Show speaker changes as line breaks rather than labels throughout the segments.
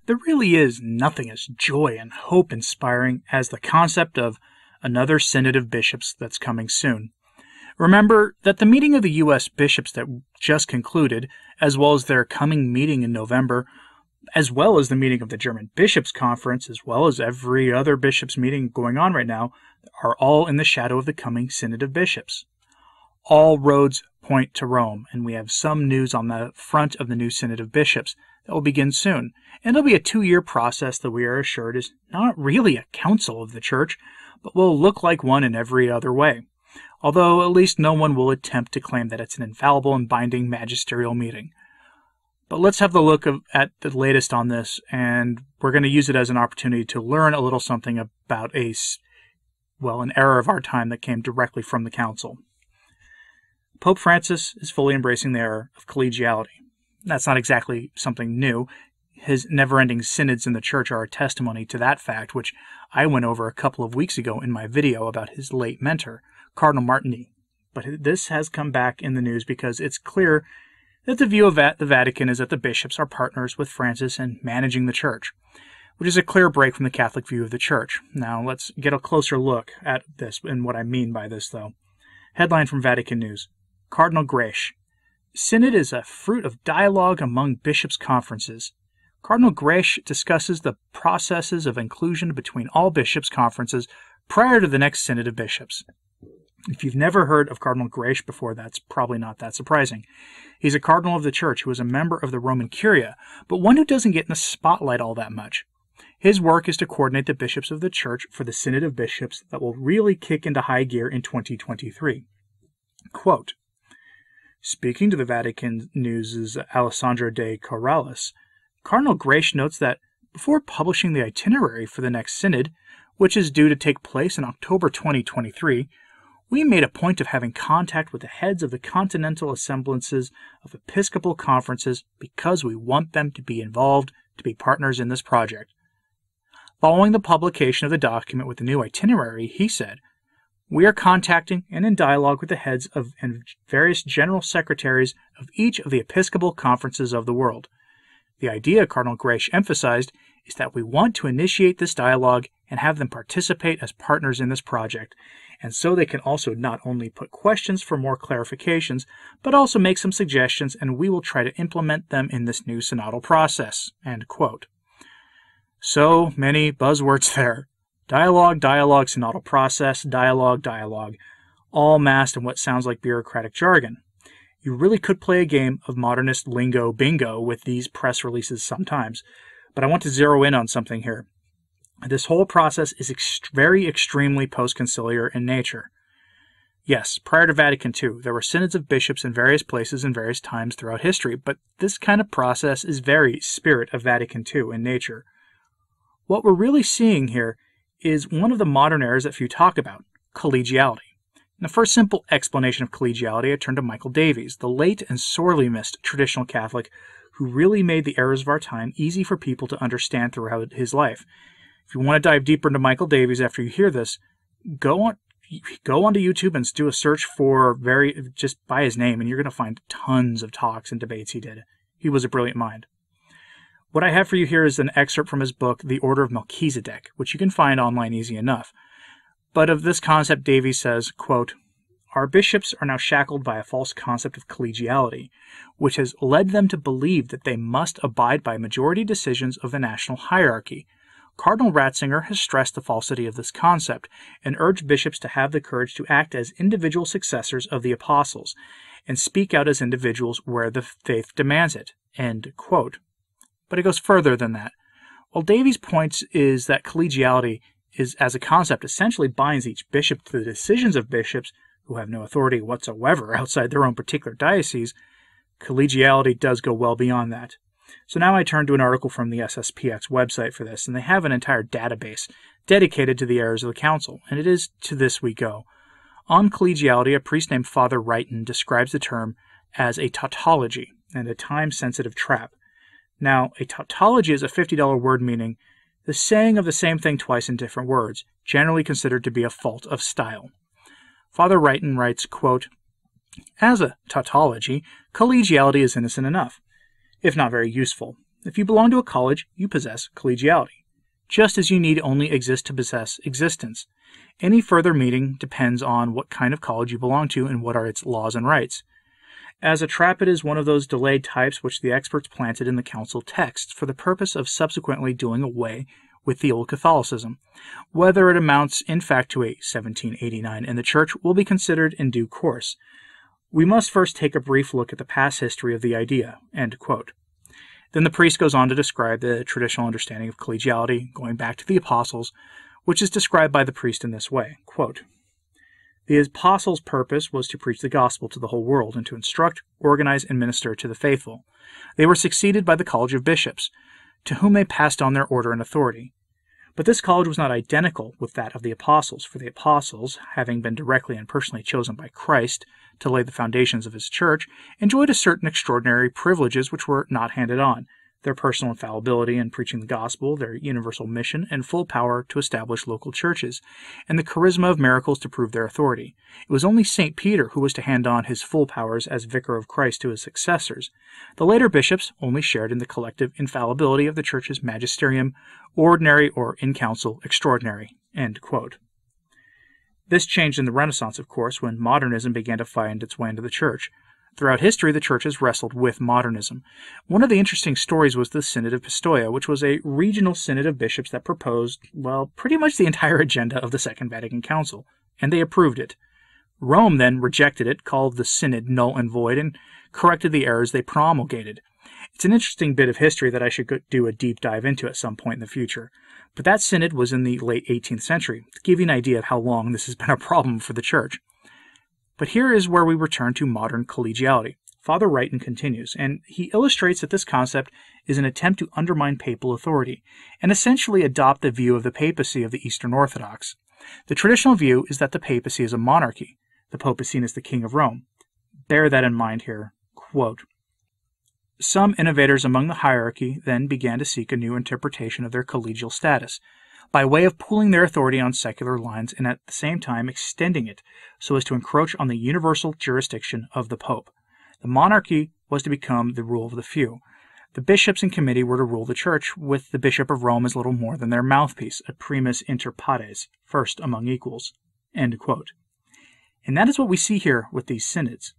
There really is nothing as joy and hope-inspiring as the concept of another Synod of Bishops that's coming soon. Remember that the meeting of the U.S. bishops that just concluded, as well as their coming meeting in November, as well as the meeting of the German Bishops' Conference, as well as every other bishops' meeting going on right now, are all in the shadow of the coming Synod of Bishops. All roads point to Rome, and we have some news on the front of the new Synod of Bishops that will begin soon. And it'll be a 2-year process that we are assured is not really a council of the Church, but will look like one in every other way. Although at least no one will attempt to claim that it's an infallible and binding magisterial meeting. But let's have a look at the latest on this, and we're going to use it as an opportunity to learn a little something about an error of our time that came directly from the Council. Pope Francis is fully embracing the error of collegiality. That's not exactly something new. His never-ending synods in the Church are a testimony to that fact, which I went over a couple of weeks ago in my video about his late mentor, Cardinal Martini. But this has come back in the news because it's clear that the view of the Vatican is that the bishops are partners with Francis in managing the Church, which is a clear break from the Catholic view of the Church. Now, let's get a closer look at this and what I mean by this, though. Headline from Vatican News. Cardinal Grech. Synod is a fruit of dialogue among bishops' conferences. Cardinal Grech discusses the processes of inclusion between all bishops' conferences prior to the next Synod of Bishops. If you've never heard of Cardinal Grech before, that's probably not that surprising. He's a cardinal of the Church who is a member of the Roman Curia, but one who doesn't get in the spotlight all that much. His work is to coordinate the bishops of the Church for the Synod of Bishops that will really kick into high gear in 2023. Quote, speaking to the Vatican News' Alessandro de Corrales, Cardinal Grech notes that before publishing the itinerary for the next Synod, which is due to take place in October 2023, we made a point of having contact with the heads of the continental assemblances of episcopal conferences because we want them to be involved, to be partners in this project. Following the publication of the document with the new itinerary, he said, we are contacting and in dialogue with the heads of and various general secretaries of each of the episcopal conferences of the world. The idea, Cardinal Grech emphasized, is that we want to initiate this dialogue and have them participate as partners in this project, and so they can also not only put questions for more clarifications, but also make some suggestions, and we will try to implement them in this new synodal process. End quote. So many buzzwords there. Dialogue, dialogue, synodal process, dialogue, dialogue, all masked in what sounds like bureaucratic jargon. You really could play a game of modernist lingo bingo with these press releases sometimes, but I want to zero in on something here. This whole process is very extremely post-conciliar in nature. Yes, prior to Vatican II, there were synods of bishops in various places and various times throughout history, but this kind of process is very spirit of Vatican II in nature. What we're really seeing here is one of the modern errors that few talk about, collegiality. In the first simple explanation of collegiality, I turn to Michael Davies, the late and sorely missed traditional Catholic who really made the errors of our time easy for people to understand throughout his life. If you want to dive deeper into Michael Davies after you hear this, go onto YouTube and do a search for just by his name, and you're going to find tons of talks and debates he did. He was a brilliant mind. What I have for you here is an excerpt from his book, The Order of Melchizedek, which you can find online easy enough. But of this concept, Davies says, quote, our bishops are now shackled by a false concept of collegiality, which has led them to believe that they must abide by majority decisions of the national hierarchy. Cardinal Ratzinger has stressed the falsity of this concept and urged bishops to have the courage to act as individual successors of the apostles and speak out as individuals where the faith demands it. End quote. But it goes further than that. While Davies' point is that collegiality is, as a concept, essentially binds each bishop to the decisions of bishops who have no authority whatsoever outside their own particular diocese, collegiality does go well beyond that. So now I turn to an article from the SSPX website for this, and they have an entire database dedicated to the errors of the Council, and it is to this we go. On collegiality, a priest named Father Wrighton describes the term as a tautology and a time-sensitive trap. Now, a tautology is a $50 word meaning the saying of the same thing twice in different words, generally considered to be a fault of style. Father Wrighton writes, quote, as a tautology, collegiality is innocent enough, if not very useful. If you belong to a college, you possess collegiality, just as you need only exist to possess existence. Any further meaning depends on what kind of college you belong to and what are its laws and rights. As a trap, it is one of those delayed types which the experts planted in the council texts for the purpose of subsequently doing away with the old Catholicism. Whether it amounts in fact to a 1789 in the Church will be considered in due course. We must first take a brief look at the past history of the idea." End quote. Then the priest goes on to describe the traditional understanding of collegiality, going back to the apostles, which is described by the priest in this way. Quote, "The apostles' purpose was to preach the gospel to the whole world and to instruct, organize, and minister to the faithful. They were succeeded by the College of Bishops, to whom they passed on their order and authority. But this college was not identical with that of the apostles, for the apostles, having been directly and personally chosen by Christ to lay the foundations of his church, enjoyed a certain extraordinary privileges which were not handed on: their personal infallibility in preaching the gospel, their universal mission, and full power to establish local churches, and the charisma of miracles to prove their authority. It was only St. Peter who was to hand on his full powers as vicar of Christ to his successors. The later bishops only shared in the collective infallibility of the church's magisterium, ordinary or in council extraordinary." End quote. This changed in the Renaissance, of course, when modernism began to find its way into the church. Throughout history, the church has wrestled with modernism. One of the interesting stories was the Synod of Pistoia, which was a regional synod of bishops that proposed, well, pretty much the entire agenda of the Second Vatican Council, and they approved it. Rome then rejected it, called the synod null and void, and corrected the errors they promulgated. It's an interesting bit of history that I should do a deep dive into at some point in the future. But that synod was in the late 18th century, to give you an idea of how long this has been a problem for the church. But here is where we return to modern collegiality. Father Wrighton continues, and he illustrates that this concept is an attempt to undermine papal authority, and essentially adopt the view of the papacy of the Eastern Orthodox. The traditional view is that the papacy is a monarchy. The Pope is seen as the King of Rome. Bear that in mind here. Quote, "Some innovators among the hierarchy then began to seek a new interpretation of their collegial status, by way of pooling their authority on secular lines and at the same time extending it so as to encroach on the universal jurisdiction of the Pope. The monarchy was to become the rule of the few. The bishops in committee were to rule the church, with the Bishop of Rome as little more than their mouthpiece, a primus inter pares, first among equals." End quote. And that is what we see here with these synods.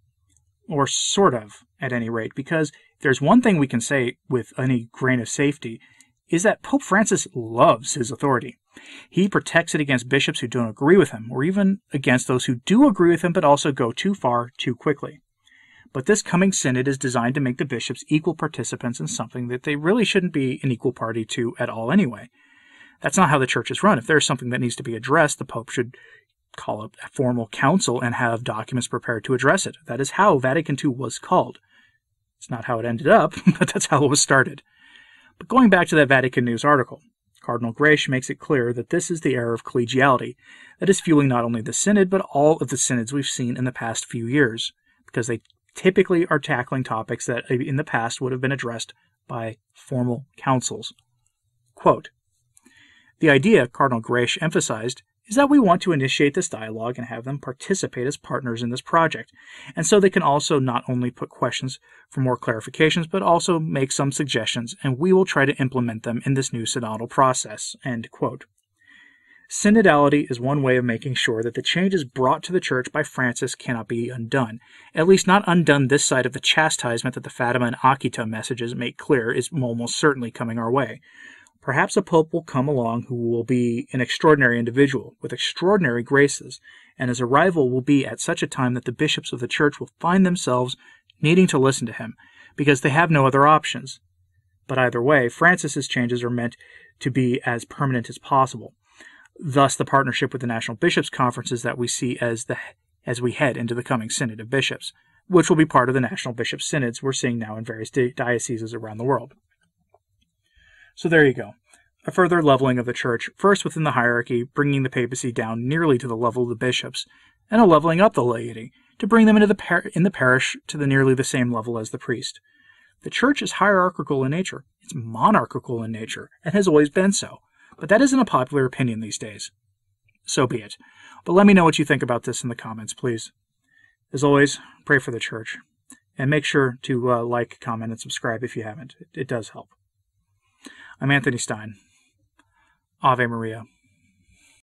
Or sort of, at any rate, because if there's one thing we can say with any grain of safety, is that Pope Francis loves his authority. He protects it against bishops who don't agree with him, or even against those who do agree with him but also go too far too quickly. But this coming synod is designed to make the bishops equal participants in something that they really shouldn't be an equal party to at all anyway. That's not how the church is run. If there's something that needs to be addressed, the Pope should call a formal council and have documents prepared to address it. That is how Vatican II was called. It's not how it ended up, but that's how it was started. But going back to that Vatican News article, Cardinal Grace makes it clear that this is the era of collegiality that is fueling not only the synod, but all of the synods we've seen in the past few years, because they typically are tackling topics that in the past would have been addressed by formal councils. Quote, "The idea," Cardinal Grace emphasized, "is that we want to initiate this dialogue and have them participate as partners in this project, and so they can also not only put questions for more clarifications, but also make some suggestions, and we will try to implement them in this new synodal process." End quote. Synodality is one way of making sure that the changes brought to the Church by Francis cannot be undone, at least not undone this side of the chastisement that the Fatima and Akita messages make clear is almost certainly coming our way. Perhaps a pope will come along who will be an extraordinary individual with extraordinary graces, and his arrival will be at such a time that the bishops of the Church will find themselves needing to listen to him, because they have no other options. But either way, Francis's changes are meant to be as permanent as possible. Thus, the partnership with the National Bishops' Conferences that we see as we head into the coming Synod of Bishops, which will be part of the National Bishop Synods we're seeing now in various dioceses around the world. So there you go. A further leveling of the Church, first within the hierarchy, bringing the papacy down nearly to the level of the bishops, and a leveling up the laity, to bring them into in the parish to nearly the same level as the priest. The Church is hierarchical in nature. It's monarchical in nature, and has always been so. But that isn't a popular opinion these days. So be it. But let me know what you think about this in the comments, please. As always, pray for the Church. And make sure to like, comment, and subscribe if you haven't. It does help. I'm Anthony Stine. Ave Maria.